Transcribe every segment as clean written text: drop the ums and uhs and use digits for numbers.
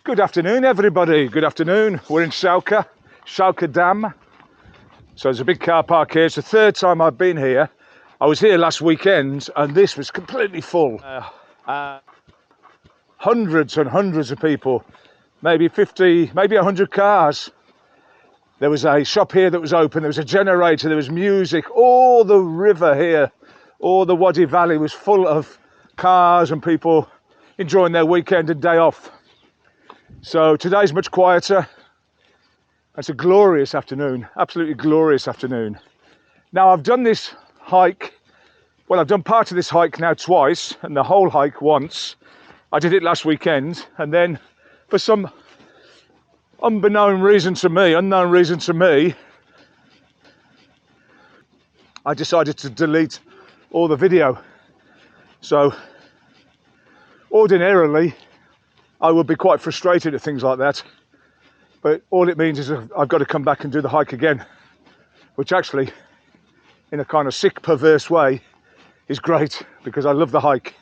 Good afternoon, everybody. Good afternoon. We're in Shawka Dam. So there's a big car park here. It's the third time I've been here. I was here last weekend and this was completely full. Hundreds and hundreds of people, maybe 50, maybe 100 cars. There was a shop here that was open. There was a generator. There was music. All the river here, all the Wadi Valley was full of cars and people enjoying their weekend and day off. So today's much quieter. It's a glorious afternoon, absolutely glorious afternoon. Now I've done this hike, well I've done part of this hike now twice and the whole hike once. I did it last weekend and then for some unknown reason to me, I decided to delete all the video. So ordinarily I would be quite frustrated at things like that, but all it means is I've got to come back and do the hike again, which actually, in a kind of sick, perverse way, is great because I love the hike.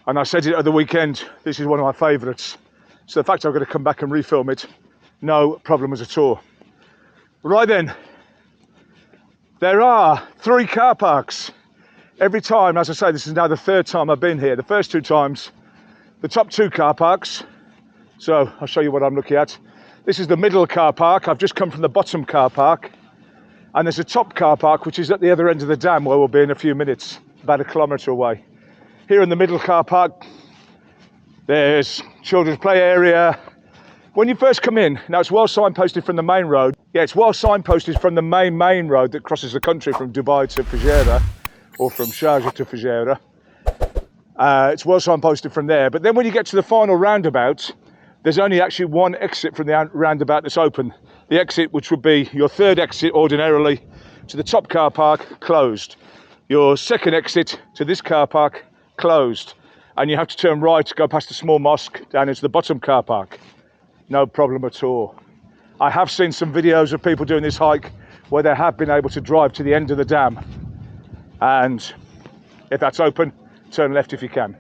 And I said it at the weekend, this is one of my favourites. So the fact I've got to come back and refilm it, no problems at all. Right then, there are 3 car parks. Every time, as I say, this is now the third time I've been here. The first 2 times, the top 2 car parks. So I'll show you what I'm looking at. This is the middle car park. I've just come from the bottom car park. And there's a top car park, which is at the other end of the dam where we'll be in a few minutes, about 1 kilometre away. Here in the middle car park, there's children's play area. When you first come in, now it's well signposted from the main road. Yeah, it's well signposted from the main road that crosses the country from Dubai to Fujairah, or from Sharjah to Fujairah. It's well signposted from there. But then when you get to the final roundabout, there's only actually one exit from the roundabout that's open. The exit, which would be your third exit ordinarily to the top car park, closed. Your second exit to this car park, closed. And you have to turn right to go past the small mosque down into the bottom car park. No problem at all. I have seen some videos of people doing this hike where they have been able to drive to the end of the dam. And if that's open, turn left if you can.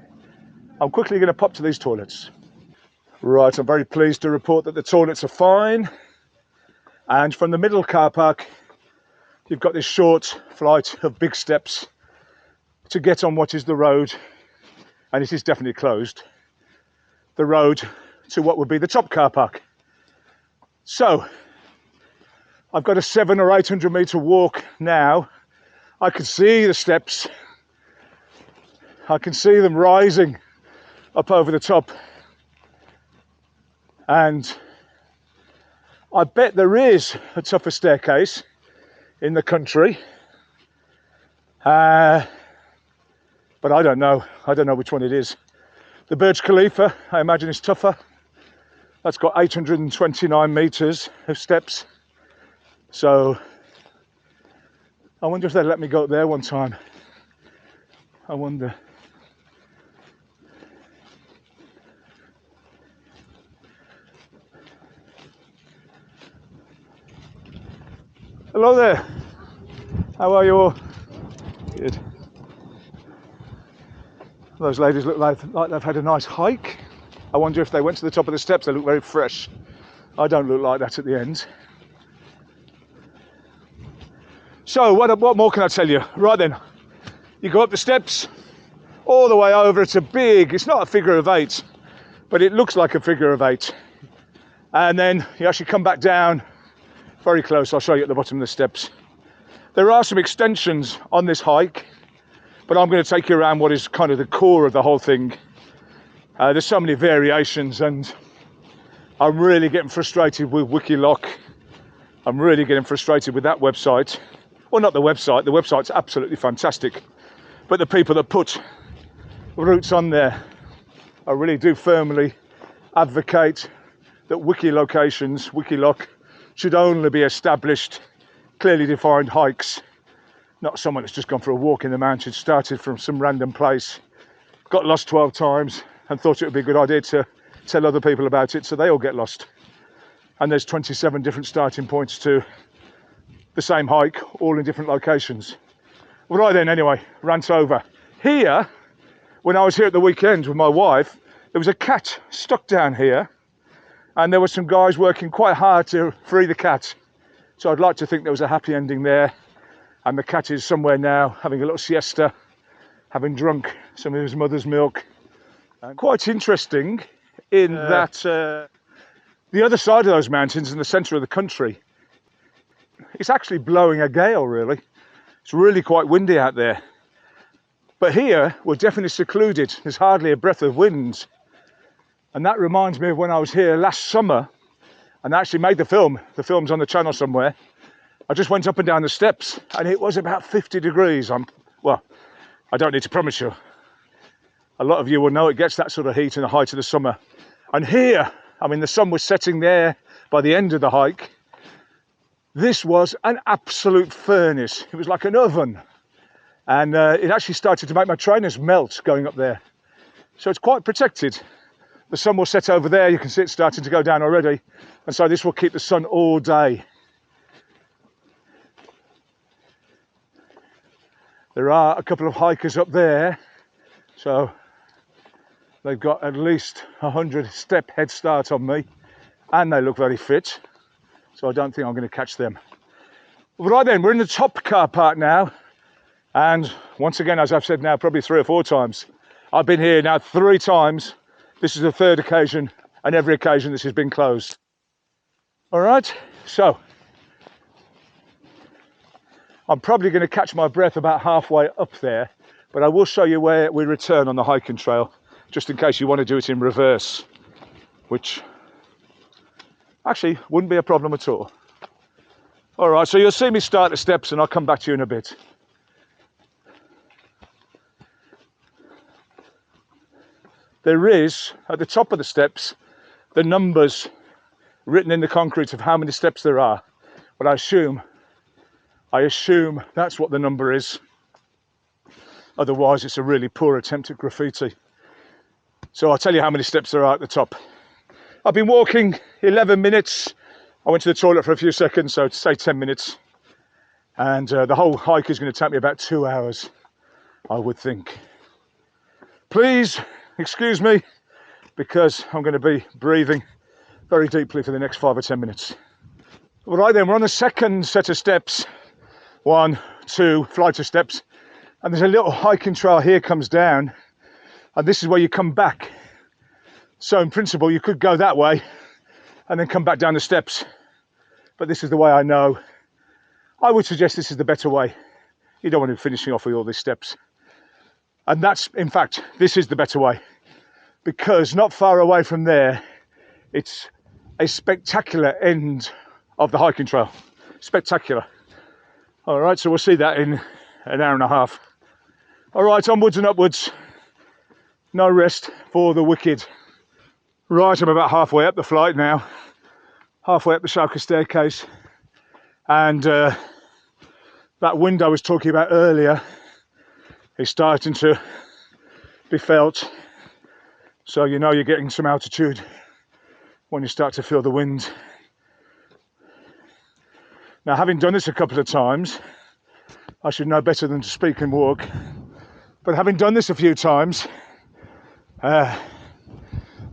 I'm quickly going to pop to these toilets. Right, I'm very pleased to report that the toilets are fine. And from the middle car park, you've got this short flight of big steps to get on what is the road, and it is definitely closed, the road to what would be the top car park. So, I've got a 700 or 800 metre walk now. I can see the steps. I can see them rising up over the top. And I bet there is a tougher staircase in the country. But I don't know. I don't know which one it is. The Burj Khalifa, I imagine, is tougher. That's got 829 metres of steps. So I wonder if they'd let me go up there one time. I wonder. Hello there. How are you all? Good. Those ladies look like they've had a nice hike. I wonder if they went to the top of the steps, they look very fresh. I don't look like that at the end. So what more can I tell you? Right then, you go up the steps, all the way over. It's it's not a figure of 8, but it looks like a figure of 8. And then you actually come back down very close. I'll show you at the bottom of the steps. There are some extensions on this hike, but I'm going to take you around what is kind of the core of the whole thing. There's so many variations, and I'm really getting frustrated with Wikiloc. I'm really getting frustrated with that website. Well, not the website. The website's absolutely fantastic, but the people that put routes on there, I really do firmly advocate that Wikiloc, should only be established, clearly defined hikes. Not someone that's just gone for a walk in the mountains, started from some random place, got lost 12 times and thought it would be a good idea to tell other people about it, so they all get lost. And there's 27 different starting points to the same hike, all in different locations. Right then, anyway, rant over. Here, when I was here at the weekend with my wife, there was a cat stuck down here, and there were some guys working quite hard to free the cat. So I'd like to think there was a happy ending there, and the cat is somewhere now having a little siesta, having drunk some of his mother's milk. And quite interesting in that the other side of those mountains in the centre of the country, it's actually blowing a gale really. It's really quite windy out there. But here we're definitely secluded. There's hardly a breath of wind. And that reminds me of when I was here last summer and I actually made the film. The film's on the channel somewhere. I just went up and down the steps and it was about 50 degrees. Well, I don't need to promise you. A lot of you will know it gets that sort of heat in the height of the summer. And here, I mean, the sun was setting there by the end of the hike. This was an absolute furnace. It was like an oven. And it actually started to make my trainers melt going up there. So it's quite protected. The sun will set over there. You can see it starting to go down already. And so this will keep the sun all day. There are a couple of hikers up there. So they've got at least 100 step head start on me. And they look very fit. So I don't think I'm going to catch them. Right then, we're in the top car park now. And once again, as I've said now, probably 3 or 4 times, I've been here now 3 times. This is the 3rd occasion, and every occasion this has been closed. All right, so I'm probably going to catch my breath about halfway up there, but I will show you where we return on the hiking trail, just in case you want to do it in reverse, which actually wouldn't be a problem at all. All right, so you'll see me start the steps and I'll come back to you in a bit. There is, at the top of the steps, the numbers written in the concrete of how many steps there are. But I assume that's what the number is. Otherwise, it's a really poor attempt at graffiti. So I'll tell you how many steps there are at the top. I've been walking 11 minutes. I went to the toilet for a few seconds, so say 10 minutes. And the whole hike is going to take me about 2 hours, I would think. Please excuse me, because I'm going to be breathing very deeply for the next 5 or 10 minutes. Right then, we're on the second set of steps. 1, 2 flight of steps. And there's a little hiking trail here comes down. And this is where you come back. So in principle, you could go that way and then come back down the steps. But this is the way I know. I would suggest this is the better way. You don't want to be finishing off with all these steps. And that's, in fact, this is the better way, because not far away from there, it's a spectacular end of the hiking trail. Spectacular. All right, so we'll see that in an hour and a half. All right, onwards and upwards. No rest for the wicked. Right, I'm about halfway up the flight now. Halfway up the Shawka staircase. And that wind I was talking about earlier is starting to be felt, so you know you're getting some altitude when you start to feel the wind. Now, having done this a couple of times, I should know better than to speak and walk, but having done this a few times, the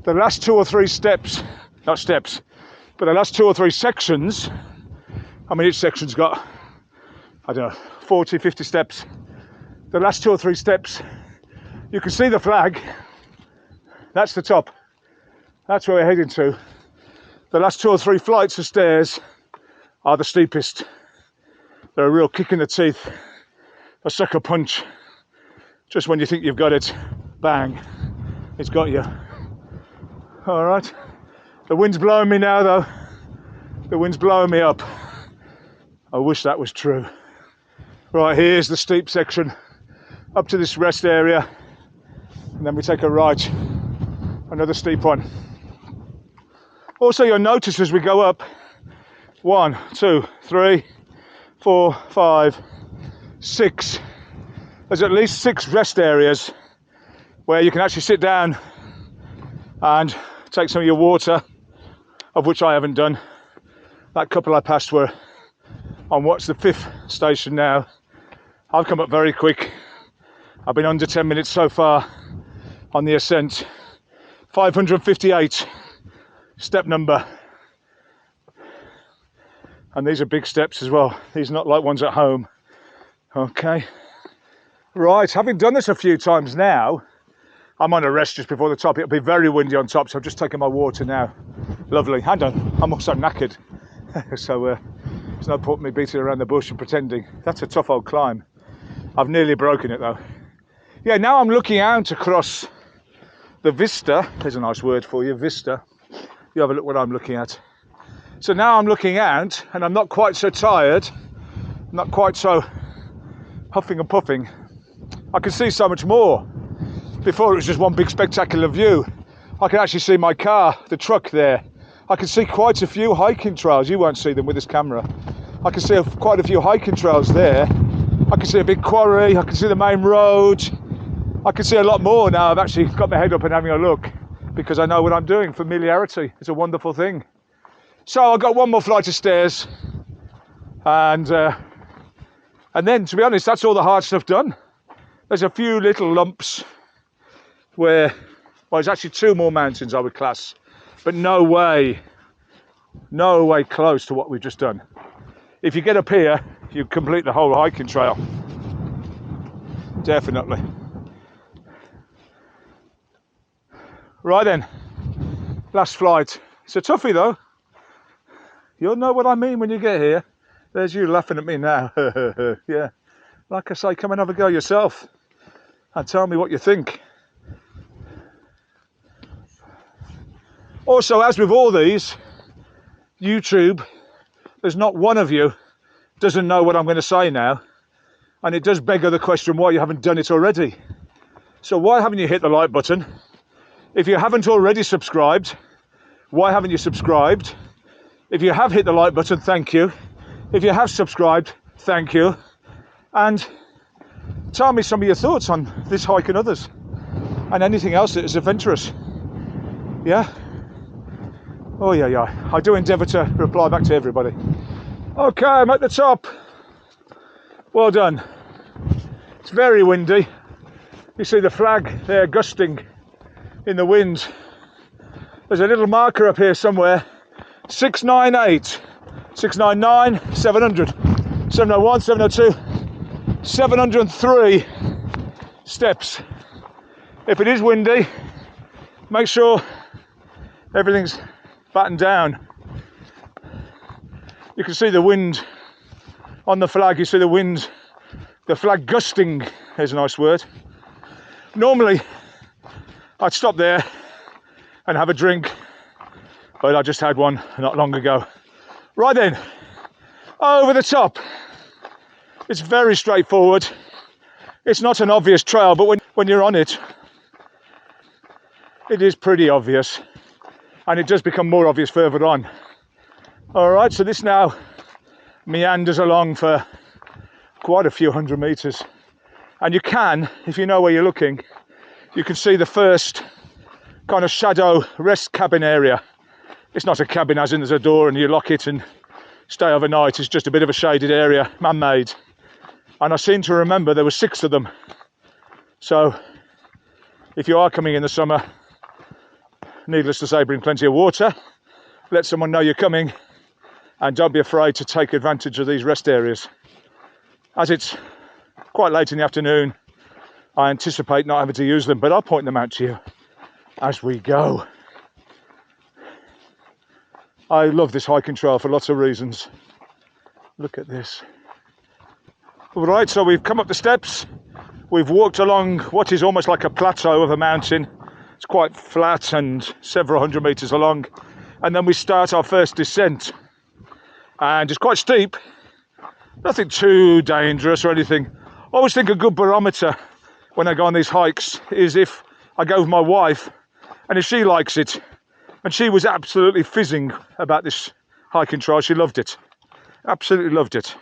last 2 or 3 steps, not steps, but the last 2 or 3 sections, I mean each section's got, I don't know, 40, 50 steps. The last 2 or 3 steps, you can see the flag. That's the top. That's where we're heading to. The last 2 or 3 flights of stairs are the steepest. They're a real kick in the teeth, a sucker punch. Just when you think you've got it, bang, it's got you. All right. The wind's blowing me now though. The wind's blowing me up. I wish that was true. Right, here's the steep section. Up to this rest area, and then we take a right, another steep one. Also, you'll notice as we go up, 1, 2, 3, 4, 5, 6. There's at least 6 rest areas where you can actually sit down and take some of your water, of which I haven't done. That couple I passed were on what's the 5th station now. I've come up very quick. I've been under 10 minutes so far on the ascent. 558 step number. And these are big steps as well. These are not like ones at home. Okay. Right, having done this a few times now, I'm on a rest just before the top. It'll be very windy on top, so I've just taken my water now. Lovely. And I'm also knackered. So there's no point in me beating around the bush and pretending. That's a tough old climb. I've nearly broken it though. Yeah, now I'm looking out across the vista. There's a nice word for you, vista. You have a look what I'm looking at. So now I'm looking out and I'm not quite so tired, not quite so huffing and puffing. I can see so much more. Before it was just one big spectacular view. I can actually see my car, the truck there. I can see quite a few hiking trails. You won't see them with this camera. I can see quite a few hiking trails there. I can see a big quarry. I can see the main road. I can see a lot more now. I've actually got my head up and having a look because I know what I'm doing. Familiarity is a wonderful thing. So I've got one more flight of stairs, and then, to be honest, that's all the hard stuff done. There's a few little lumps where, well, there's actually two more mountains I would class, but no way close to what we've just done. If you get up here, you complete the whole hiking trail. Definitely. Right then, last flight. It's a toughie though. You'll know what I mean when you get here. There's you laughing at me now. Yeah. Like I say, come and have a go yourself and tell me what you think. Also, as with all these, YouTube, there's not one of you doesn't know what I'm going to say now. And it does beg the question why you haven't done it already. So why haven't you hit the like button? If you haven't already subscribed, why haven't you subscribed? If you have hit the like button, thank you. If you have subscribed, thank you. And tell me some of your thoughts on this hike and others. And anything else that is adventurous. Yeah? Oh yeah. I do endeavour to reply back to everybody. Okay, I'm at the top. Well done. It's very windy. You see the flag there gusting in the wind. There's a little marker up here somewhere. 698, 699, 700, 701, 702, 703 steps. If it is windy, make sure everything's battened down. You can see the wind on the flag. You see the wind, the flag gusting is a nice word. Normally I'd stop there and have a drink, but I just had one not long ago. Right then, over the top. It's very straightforward. It's not an obvious trail, but when you're on it, it is pretty obvious, and it does become more obvious further on. All right, so this now meanders along for quite a few hundred meters, and you can, if you know where you're looking, you can see the first kind of shadow rest cabin area. It's not a cabin as in there's a door and you lock it and stay overnight. It's just a bit of a shaded area, man-made. And I seem to remember there were 6 of them. So if you are coming in the summer, needless to say, bring plenty of water, let someone know you're coming, and don't be afraid to take advantage of these rest areas. As it's quite late in the afternoon, I anticipate not having to use them, but I'll point them out to you as we go. I love this hiking trail for lots of reasons. Look at this. All right, so we've come up the steps. We've walked along what is almost like a plateau of a mountain. It's quite flat and several hundred meters along. And then we start our first descent. And it's quite steep. Nothing too dangerous or anything. I always think a good barometer when I go on these hikes is if I go with my wife and if she likes it. And she was absolutely fizzing about this hiking trail. She loved it. Absolutely loved it.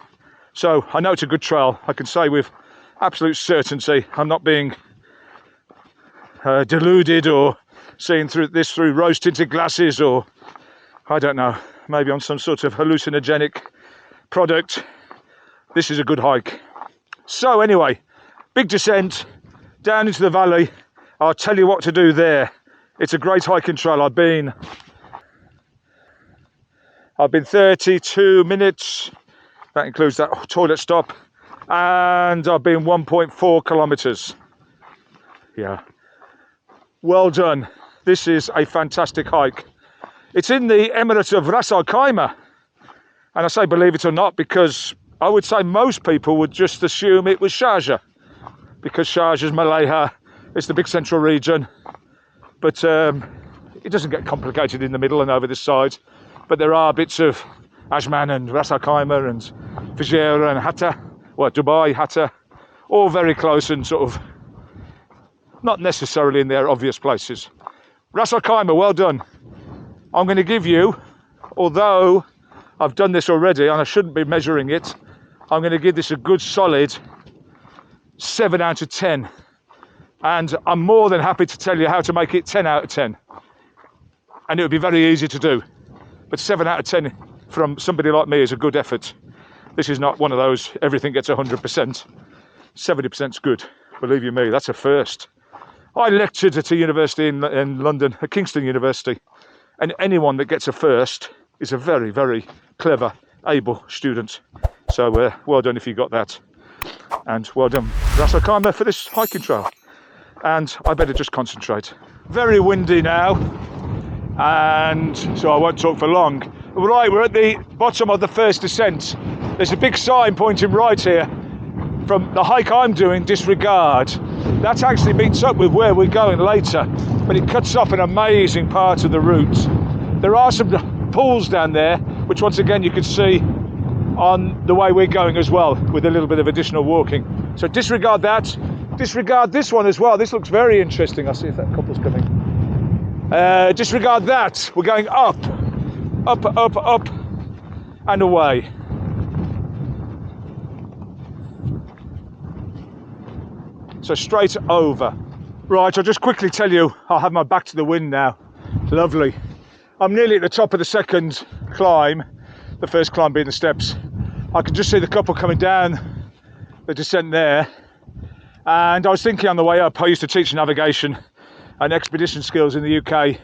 So I know it's a good trail. I can say with absolute certainty I'm not being deluded or seeing through rose-tinted glasses, or I don't know, maybe on some sort of hallucinogenic product. This is a good hike. So anyway, big descent down into the valley. I'll tell you what to do there. It's a great hiking trail. I've been. I've been 32 minutes. That includes that toilet stop. And I've been 1.4 kilometers. Yeah. Well done. This is a fantastic hike. It's in the Emirate of Ras Al Khaimah. And I say believe it or not because I would say most people would just assume it was Sharjah. Because Sharjah's Malayha, it's the big central region. But it doesn't get complicated in the middle and over this side. But there are bits of Ajman and Ras Al Khaimah and Fujairah and Hatta, well, Dubai, Hatta, all very close and sort of not necessarily in their obvious places. Ras Al Khaimah, well done. I'm going to give you, although I've done this already and I shouldn't be measuring it, I'm going to give this a good solid 7 out of 10. And I'm more than happy to tell you how to make it 10 out of 10. And it would be very easy to do. But 7 out of 10 from somebody like me is a good effort. This is not one of those, everything gets 100%. 70% is good, believe you me, that's a first. I lectured at a university in London, at Kingston University, and anyone that gets a first is a very, very clever, able student. So well done if you got that. And well done, Ras Al Khaimah, for this hiking trail. And I better just concentrate. Very windy now, and so I won't talk for long. Right, we're at the bottom of the first descent. There's a big sign pointing right here. From the hike I'm doing, disregard. That actually meets up with where we're going later, but it cuts off an amazing part of the route. There are some pools down there, which once again you can see on the way we're going as well, with a little bit of additional walking. So disregard that. Disregard this one as well. This looks very interesting. I'll see if that couple's coming. Disregard that. We're going up, up, up, up, and away. So straight over. Right, I'll just quickly tell you, I'll have my back to the wind now. Lovely. I'm nearly at the top of the second climb, the first climb being the steps. I can just see the couple coming down the descent there. And I was thinking on the way up, I used to teach navigation and expedition skills in the UK.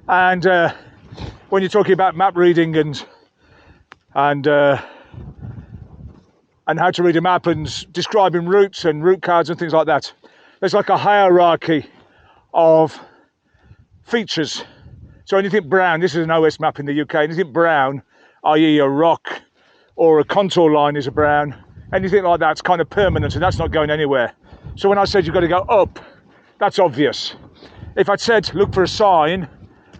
And when you're talking about map reading and how to read a map and describing routes and route cards and things like that, there's like a hierarchy of features. So anything brown, this is an OS map in the UK, anything brown, i.e. a rock or a contour line is a brown, anything like that's kind of permanent and that's not going anywhere. So when I said you've got to go up, that's obvious. If I'd said look for a sign,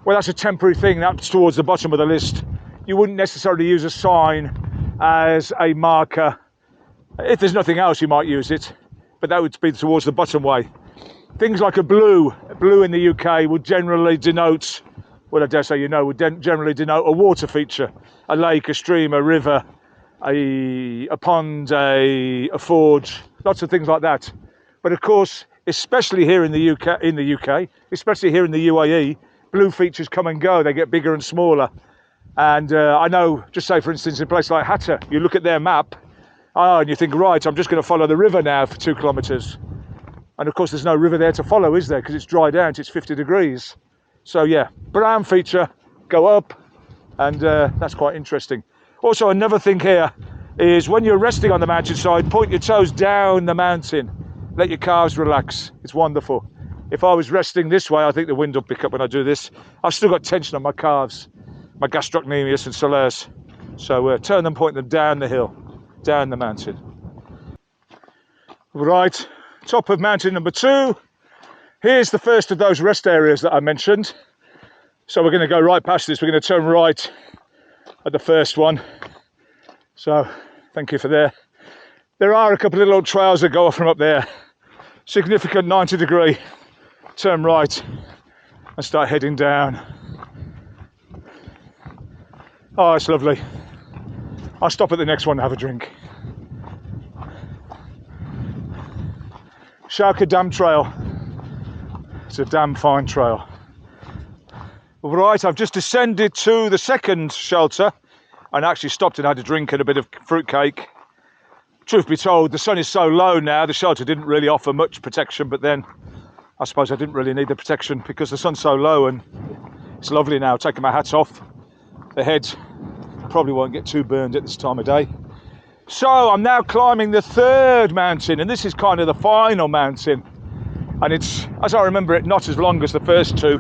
well, that's a temporary thing, that's towards the bottom of the list. You wouldn't necessarily use a sign as a marker. If there's nothing else, you might use it, but that would be towards the bottom way. Things like a blue in the UK would generally denote, well, I dare say you know, would generally denote a water feature, a lake, a stream, a river, a pond, a forge, lots of things like that. But of course, especially here in the UK, especially here in the UAE, blue features come and go. They get bigger and smaller. And I know, just say for instance, in a place like Hatta, you look at their map, and you think, right, I'm just going to follow the river now for 2 kilometres. And of course, there's no river there to follow, is there? Because it's dried out, it's 50 degrees. So yeah, brown feature, go up, and that's quite interesting. Also, another thing here is when you're resting on the mountainside, point your toes down the mountain. Let your calves relax. It's wonderful. If I was resting this way, I think the wind will pick up when I do this. I've still got tension on my calves, my gastrocnemius and solaris. So turn them, point them down the hill, down the mountain. Right, top of mountain number 2. Here's the first of those rest areas that I mentioned. So we're going to go right past this. We're going to turn right at the first one. So thank you for there. There are a couple of little trails that go off from up there. Significant 90-degree turn right and start heading down. Oh, it's lovely. I'll stop at the next one and have a drink. Shawka Dam Trail. It's a damn fine trail. Right, I've just descended to the second shelter and actually stopped and had a drink and a bit of fruitcake. Truth be told, the sun is so low now, the shelter didn't really offer much protection, but then I suppose I didn't really need the protection because the sun's so low and it's lovely now. Taking my hats off, the head probably won't get too burned at this time of day. So I'm now climbing the third mountain, and this is kind of the final mountain, and it's, as I remember it, not as long as the first two.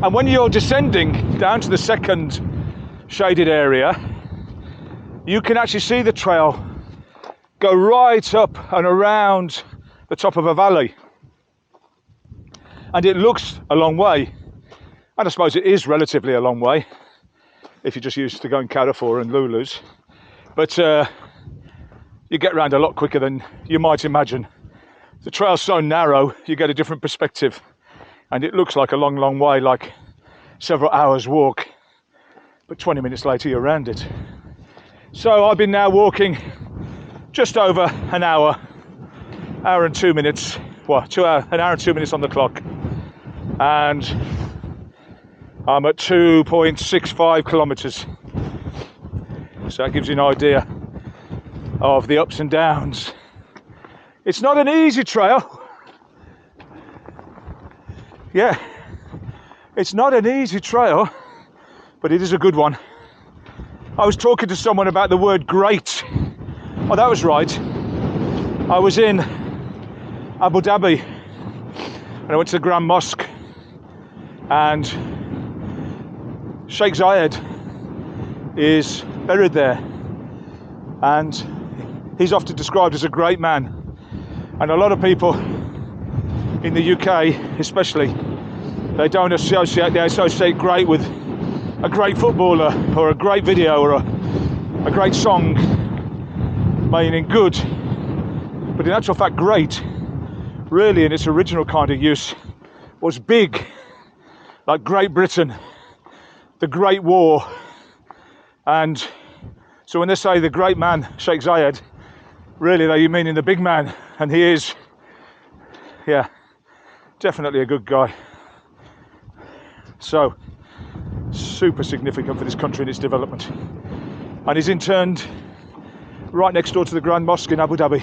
And when you're descending down to the second shaded area, you can actually see the trail go right up and around the top of a valley, and it looks a long way, and I suppose it is relatively a long way if you're just used to going Carrefour and Lulu's, but you get around a lot quicker than you might imagine. The trail's so narrow, you get a different perspective, and it looks like a long way, like several hours walk, but 20 minutes later you're around it. So I've been now walking just over an hour and 2 minutes, well, an hour and 2 minutes on the clock, and I'm at 2.65 kilometers. So that gives you an idea of the ups and downs. It's not an easy trail. Yeah, it's not an easy trail, but it is a good one. I was talking to someone about the word great. Oh, that was right. I was in Abu Dhabi and I went to the Grand Mosque, and Sheikh Zayed is buried there, and he's often described as a great man. And a lot of people in the UK especially, they associate great with a great footballer or a great video or a great song, meaning good. But in actual fact, great, really in its original kind of use, was big, like Great Britain, the Great War. And so when they say the great man, Sheikh Zayed, really they mean in the big man, and he is, yeah, definitely a good guy. So, super significant for this country and its development. And he's interned right next door to the Grand Mosque in Abu Dhabi.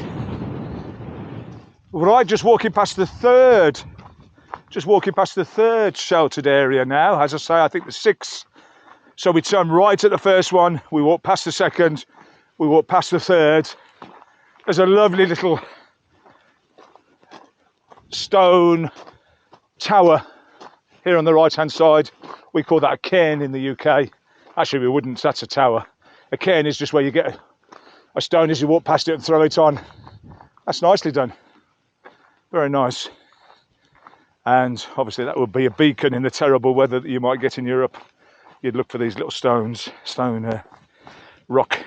Right, just walking past the third sheltered area now. As I say, I think there's 6. So we turn right at the first one, we walk past the second, we walk past the third. There's a lovely little stone tower here on the right hand side. We call that a cairn in the UK. Actually we wouldn't, that's a tower. A cairn is just where you get a stone as you walk past it and throw it on. That's nicely done. Very nice. And obviously that would be a beacon in the terrible weather that you might get in Europe. You'd look for these little stone rock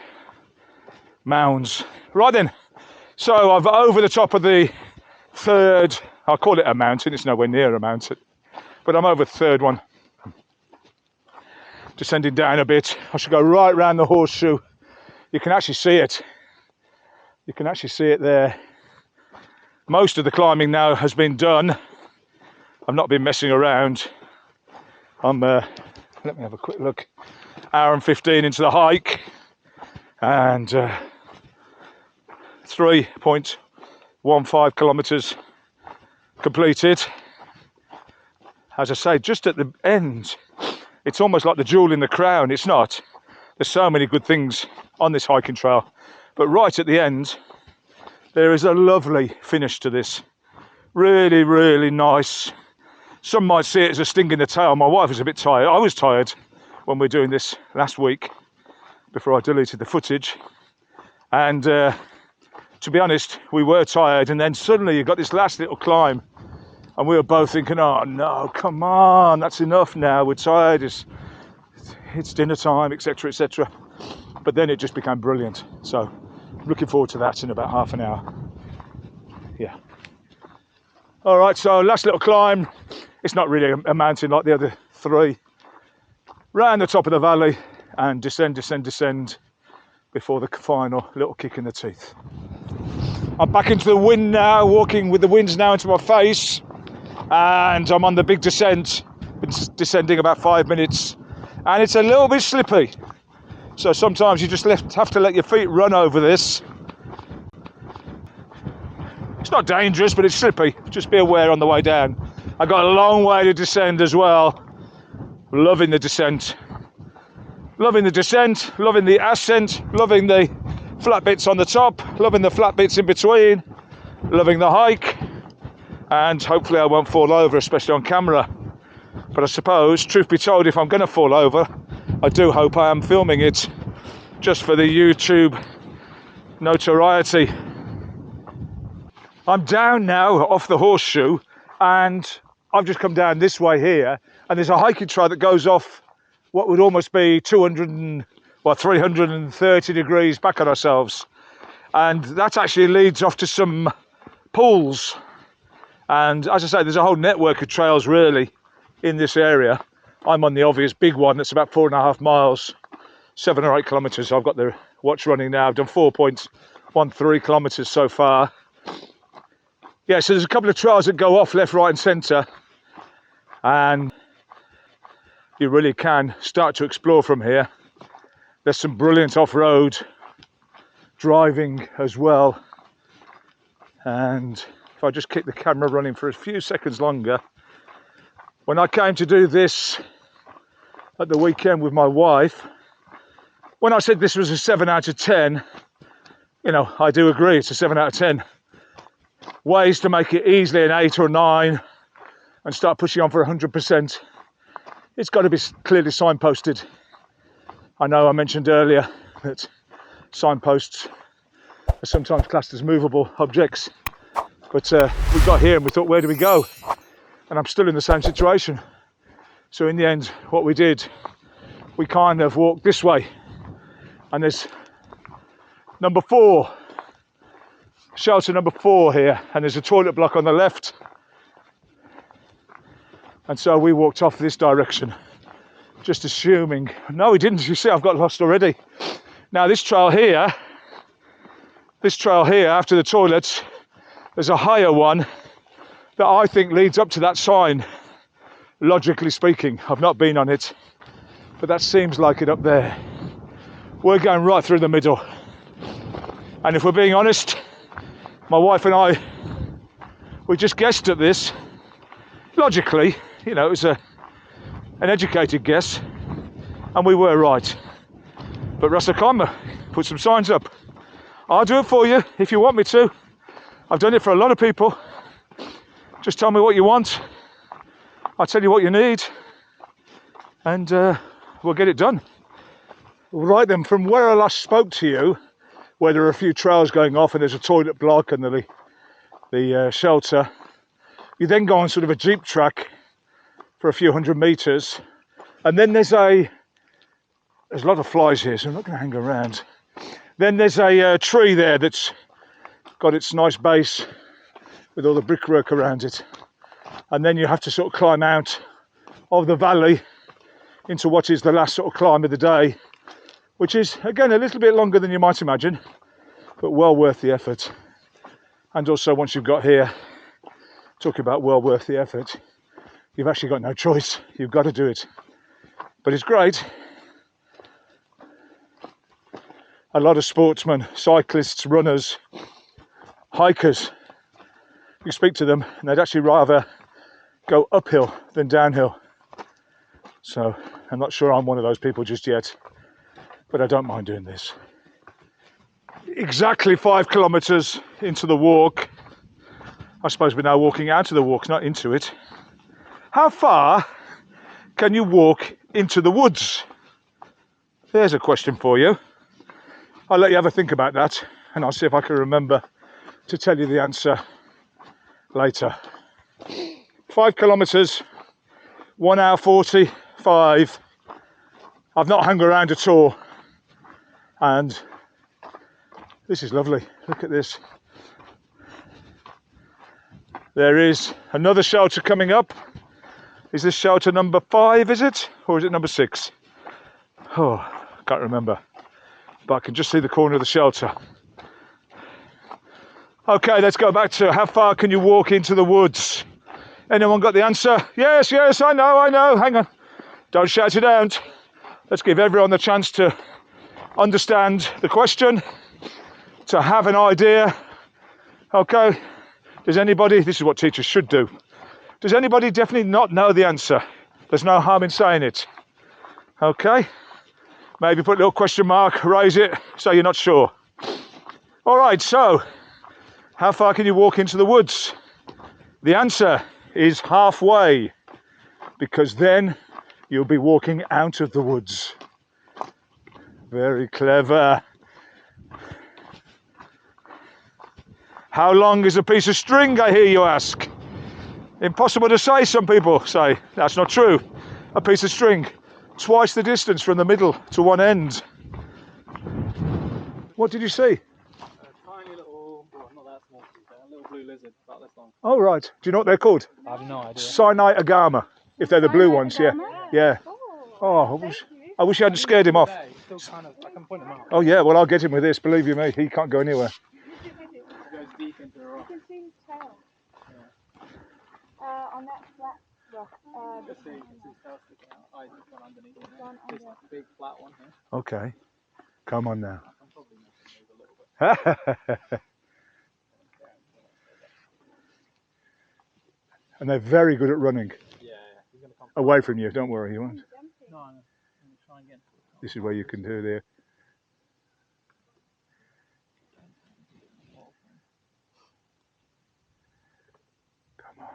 mounds. Right then, so I've over the top of the third, I'll call it a mountain, it's nowhere near a mountain, but I'm over the third one. Descending down a bit, I should go right round the horseshoe. You can actually see it. You can actually see it there. Most of the climbing now has been done. I've not been messing around. Let me have a quick look. Hour and 15 into the hike, and 3.15 kilometers completed. As I say, just at the end, it's almost like the jewel in the crown. It's not. There's so many good things on this hiking trail, but right at the end, there is a lovely finish to this. Really, really nice. Some might see it as a sting in the tail. My wife was a bit tired. I was tired when we were doing this last week before I deleted the footage. And to be honest, we were tired. And then suddenly you got this last little climb. And we were both thinking, oh no, come on, that's enough now. We're tired. It's dinner time, etc., etc. But then it just became brilliant. So I'm looking forward to that in about half an hour. Yeah. All right, so last little climb. It's not really a mountain like the other 3. Round the top of the valley and descend before the final little kick in the teeth. I'm back into the wind now, walking with the winds now into my face, and I'm on the big descent. Been descending about 5 minutes, and it's a little bit slippy. So sometimes you just have to let your feet run over this. It's not dangerous, but it's slippy. Just be aware on the way down. I've got a long way to descend as well. Loving the descent. Loving the descent, loving the ascent, loving the flat bits on the top, loving the flat bits in between, loving the hike, and hopefully I won't fall over, especially on camera. But I suppose, truth be told, if I'm going to fall over, I do hope I am filming it just for the YouTube notoriety. I'm down now off the horseshoe, and I've just come down this way here, and there's a hiking trail that goes off what would almost be 330 degrees back on ourselves, and that actually leads off to some pools. And as I say, there's a whole network of trails really in this area. I'm on the obvious big one that's about 4.5 miles, 7 or 8 kilometres. I've got the watch running now. I've done 4.13 kilometres so far. Yeah, so there's a couple of trails that go off left, right and centre, and you really can start to explore from here. There's some brilliant off-road driving as well, and if I just keep the camera running for a few seconds longer, when I came to do this at the weekend with my wife, when I said this was a 7 out of 10, you know, I do agree it's a 7 out of 10. Ways to make it easily an 8 or 9 and start pushing on for 100%. It's got to be clearly signposted. I know I mentioned earlier that signposts are sometimes classed as movable objects, but we got here and we thought, where do we go? And I'm still in the same situation. So in the end, what we did, we kind of walked this way, and there's number 4, shelter number 4 here, and there's a toilet block on the left, and so we walked off this direction, just assuming. No, we didn't. You see, I've got lost already. Now this trail here after the toilets, there's a higher one that I think leads up to that sign. Logically speaking, I've not been on it, but that seems like it up there. We're going right through the middle, and if we're being honest, my wife and I, we just guessed at this. Logically, you know, it was an educated guess, and we were right. But Rasa Kama put some signs up. I'll do it for you if you want me to. I've done it for a lot of people. Just tell me what you want. I'll tell you what you need, and we'll get it done. Right then, from where I last spoke to you, where there are a few trails going off and there's a toilet block and the shelter, you then go on sort of a jeep track for a few hundred meters, and then there's a lot of flies here, so I'm not going to hang around. Then there's a tree there that's got its nice base with all the brickwork around it, and then you have to sort of climb out of the valley into what is the last sort of climb of the day, which is again a little bit longer than you might imagine, but well worth the effort. And also, once you've got here, talking about well worth the effort, you've actually got no choice. You've got to do it. But it's great. A lot of sportsmen, cyclists, runners, hikers, you speak to them and they'd actually rather go uphill than downhill. So I'm not sure I'm one of those people just yet, but I don't mind doing this. Exactly 5 kilometers into the walk. I suppose we're now walking out of the walk, not into it. How far can you walk into the woods? There's a question for you. I'll let you have a think about that, and I'll see if I can remember to tell you the answer later. 5 kilometers, 1 hour 45. I've not hung around at all, and this is lovely. Look at this. There is another shelter coming up. Is this shelter number 5, is it? Or is it number 6? Oh, I can't remember. But I can just see the corner of the shelter. Okay, let's go back to how far can you walk into the woods? Anyone got the answer? Yes, I know. Hang on. Don't shout it out. Let's give everyone the chance to understand the question, to have an idea. Okay. Does anybody, this is what teachers should do. Does anybody definitely not know the answer? There's no harm in saying it. Okay. Maybe put a little question mark, raise it, so you're not sure. All right, so how far can you walk into the woods? The answer is halfway, because then you'll be walking out of the woods. Very clever. How long is a piece of string, I hear you ask? Impossible to say, some people say. That's not true. A piece of string, twice the distance from the middle to one end. What did you see? A tiny little, well, not that small, a little blue lizard, about this long. Oh, right. Do you know what they're called? I have no idea. Sinai agama, if they're the blue ones, yeah. Yeah. Oh, I wish you hadn't scared him off. Still kind of, I can point him out. Oh, yeah, well, I'll get him with this, believe you me. He can't go anywhere. He goes deep into the rock. You can see his tail. Yeah. On that flat rock. Just see his tail sticking out. Oh, he's gone underneath it. Gone This under. big flat one here. Okay. Come on now. I can probably make him move a little bit. And they're very good at running. Yeah, he's going to come Away from you, don't worry, you won't. No, I'm going to try and get him. This is where you can do there. Come on.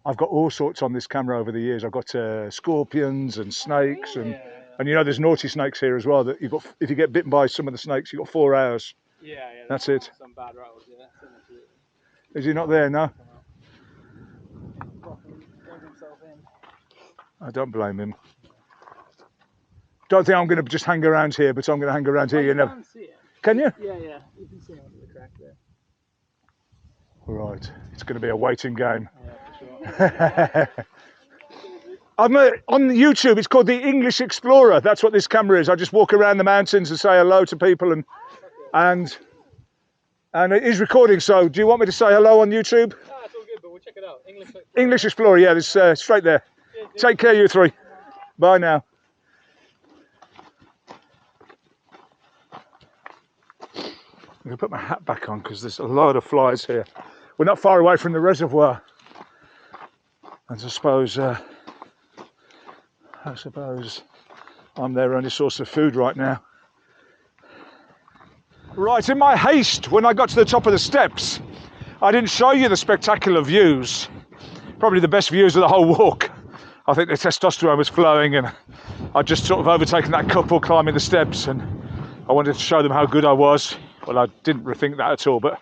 I've got all sorts on this camera over the years. I've got scorpions and snakes, and you know there's naughty snakes here as well. That you've got, if you get bitten by some of the snakes, you've got 4 hours. Yeah, That's it. Some bad rattles, yeah. Is he not there now? I don't blame him. Don't think I'm going to just hang around here, but I'm going to hang around here. You never. Can see it. Can you? Yeah, you can see him under the crack there. Right, it's going to be a waiting game. Yeah, for sure. On YouTube, it's called the English Explorer. That's what this camera is. I just walk around the mountains and say hello to people, and it is recording. So, do you want me to say hello on YouTube? No, it's all good, but we'll check it out. English Explorer, yeah, there's straight there. Take care, you three. Bye now. I'm going to put my hat back on because there's a lot of flies here. We're not far away from the reservoir. And I suppose I'm their only source of food right now. Right, in my haste, when I got to the top of the steps, I didn't show you the spectacular views. Probably the best views of the whole walk. I think the testosterone was flowing, and I'd just sort of overtaken that couple climbing the steps, and I wanted to show them how good I was. Well, I didn't rethink that at all, but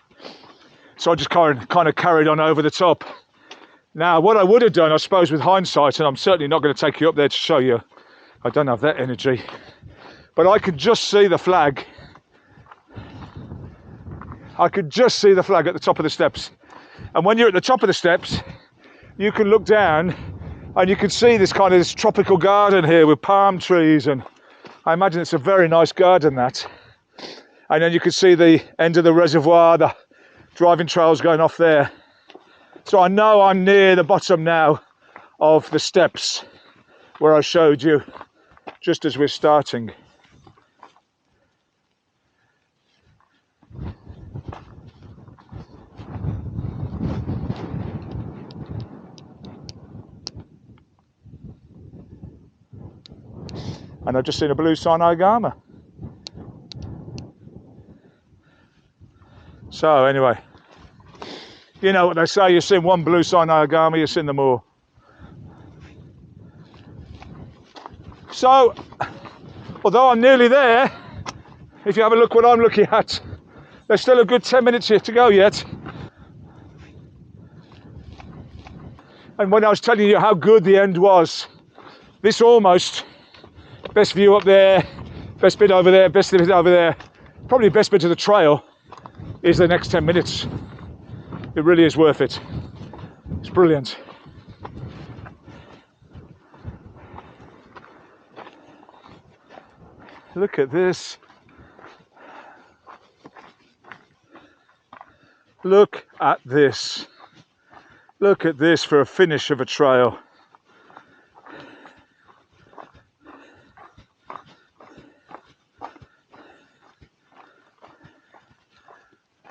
so I just kind of carried on over the top. Now, what I would have done, I suppose, with hindsight, and I'm certainly not going to take you up there to show you, I don't have that energy, but I could just see the flag. I could just see the flag at the top of the steps. And when you're at the top of the steps, you can look down and you can see this tropical garden here with palm trees, and I imagine it's a very nice garden, that. And then you can see the end of the reservoir, the driving trails going off there. So I know I'm near the bottom now of the steps where I showed you just as we're starting. And I've just seen a blue Sinai agama. So anyway, you know what they say, you've seen one blue Sinai agama, you've seen them all. So, although I'm nearly there, if you have a look what I'm looking at, there's still a good 10 minutes here to go yet. And when I was telling you how good the end was, this almost, best view up there, best bit over there, best bit over there, probably best bit of the trail is the next 10 minutes. It really is worth it. It's brilliant. Look at this. Look at this. Look at this for a finish of a trail.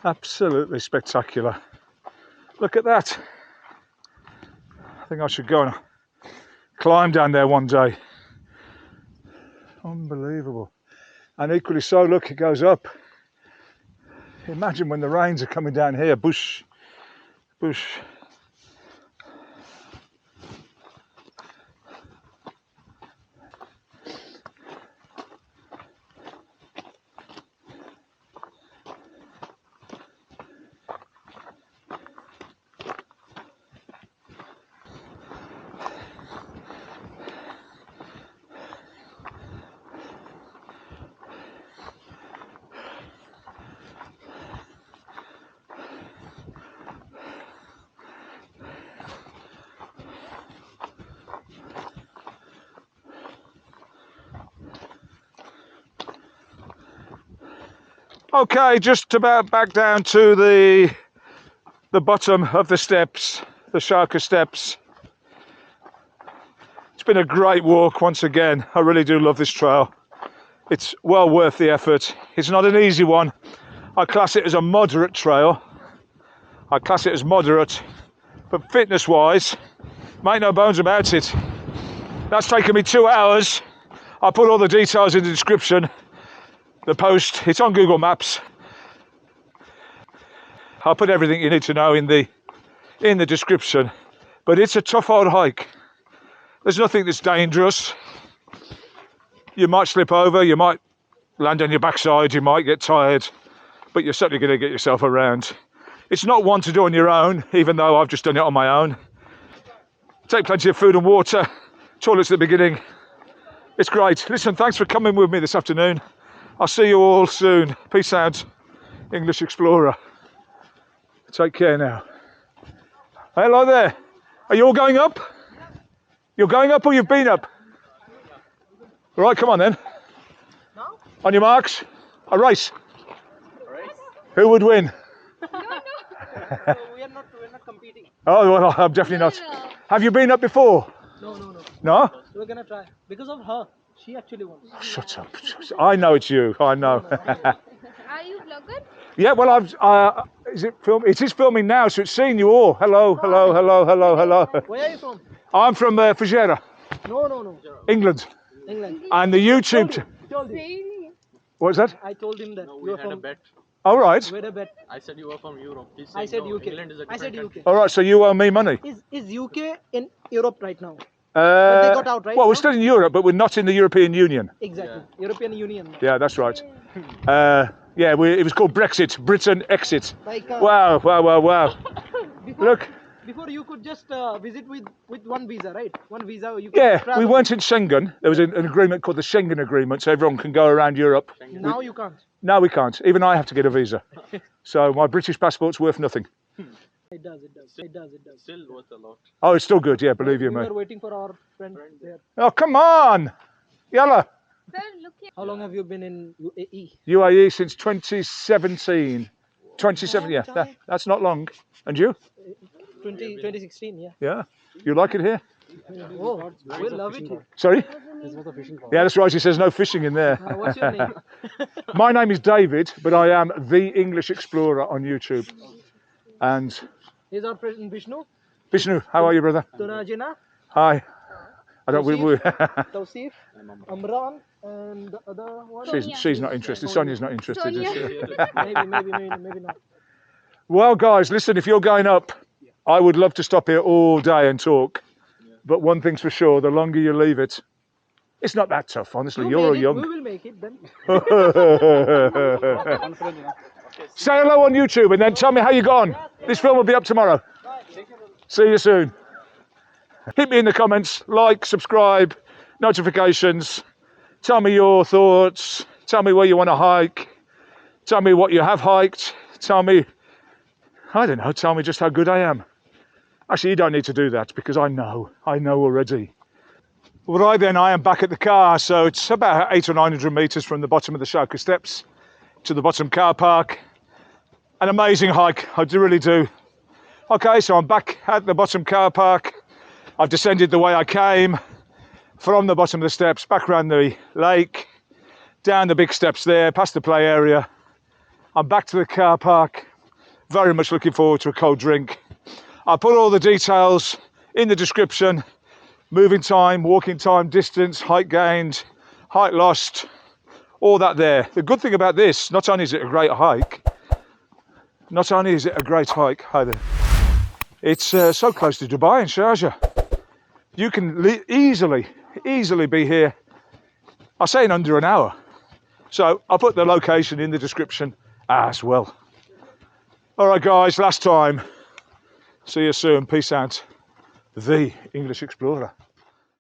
Absolutely spectacular. Look at that. I think I should go and climb down there one day. Unbelievable. And equally so, look, it goes up. Imagine when the rains are coming down here, bush. Okay, just about back down to the bottom of the steps, the Shawkah steps. It's been a great walk once again. I really do love this trail. It's well worth the effort. It's not an easy one. I class it as a moderate trail. But fitness-wise, make no bones about it. That's taken me 2 hours. I'll put all the details in the description. The post, it's on Google Maps. I'll put everything you need to know in the description. But it's a tough old hike. There's nothing that's dangerous. You might slip over, you might land on your backside, you might get tired, but you're certainly going to get yourself around. It's not one to do on your own, even though I've just done it on my own. Take plenty of food and water, toilets at the beginning. It's great. Listen, thanks for coming with me this afternoon. I'll see you all soon. Peace out, English Explorer. Take care now. Hello there. Are you all going up? You're going up or you've been up? All right, come on then. No? On your marks, a race. Race? Who would win? We're not competing. Oh, well, I'm definitely not. Have you been up before? No. No? We're gonna try. Because of her. She actually won. Shut up. I know it's you. I know. Are you vlogger? Yeah, well, is it film? It is filming now, so it's seeing you all. Hello. Where are you from? I'm from Fujairah, No. England. England. And the YouTube. Told you. What's that? I told him that No, you we were had a from. bet. All right. Where a bet? I said you were from Europe. He said I said no, UK. England is a I said different UK. All right. So you owe me money. Is UK in Europe right now? But they got out, right? Well, we're now? still in Europe, but we're not in the European Union. Exactly. European Union. Now. Yeah, that's right. Yeah, it was called Brexit. Britain exit. Like, Wow. Before, Look. Before you could just visit with one visa, right? One visa you could Yeah, travel. we weren't in Schengen. There was an agreement called the Schengen Agreement, so everyone can go around Europe. Now you can't. No, we can't. Even I have to get a visa. So my British passport's worth nothing. It does. Still worth a lot. Oh, it's still good, yeah, believe you We me. were waiting for our friend there. Oh, come on! Yalla! Sir, look here. How long have you been in UAE? UAE since 2017. 27, yeah, that's not long. And you? 2016, yeah. Yeah? You like it here? Oh, we love it here. Sorry? Yeah, that's right, he says no fishing in there. What's your name? My name is David, but I am the English Explorer on YouTube. And Here's our friend Vishnu. Vishnu, how are you, brother? Tunajina, Hi. I don't. Tausif, Amran, and the other one. She's not interested. Sonia's not interested. Is she? Maybe not. Well, guys, listen. If you're going up, I would love to stop here all day and talk. But one thing's for sure: the longer you leave it, it's not that tough. Honestly, you're young. We will make it then. Say hello on YouTube and then tell me how you got on. This film will be up tomorrow. See you soon. Hit me in the comments, like, subscribe, notifications. Tell me your thoughts. Tell me where you want to hike. Tell me what you have hiked. Tell me, I don't know, tell me just how good I am. Actually, you don't need to do that because I know already. Right then, I am back at the car. So it's about 800 or 900 meters from the bottom of the Shawkah steps to the bottom car park. An amazing hike, I really do. Okay, so I'm back at the bottom car park. I've descended the way I came, from the bottom of the steps, back around the lake, down the big steps there, past the play area. I'm back to the car park, very much looking forward to a cold drink. I'll put all the details in the description, moving time, walking time, distance, height gained, height lost, all that there. The good thing about this, not only is it a great hike, hi there, it's so close to Dubai and Sharjah. You can easily be here, I say in under an hour. So I'll put the location in the description as well. All right, guys, last time. See you soon. Peace out. The English Explorer.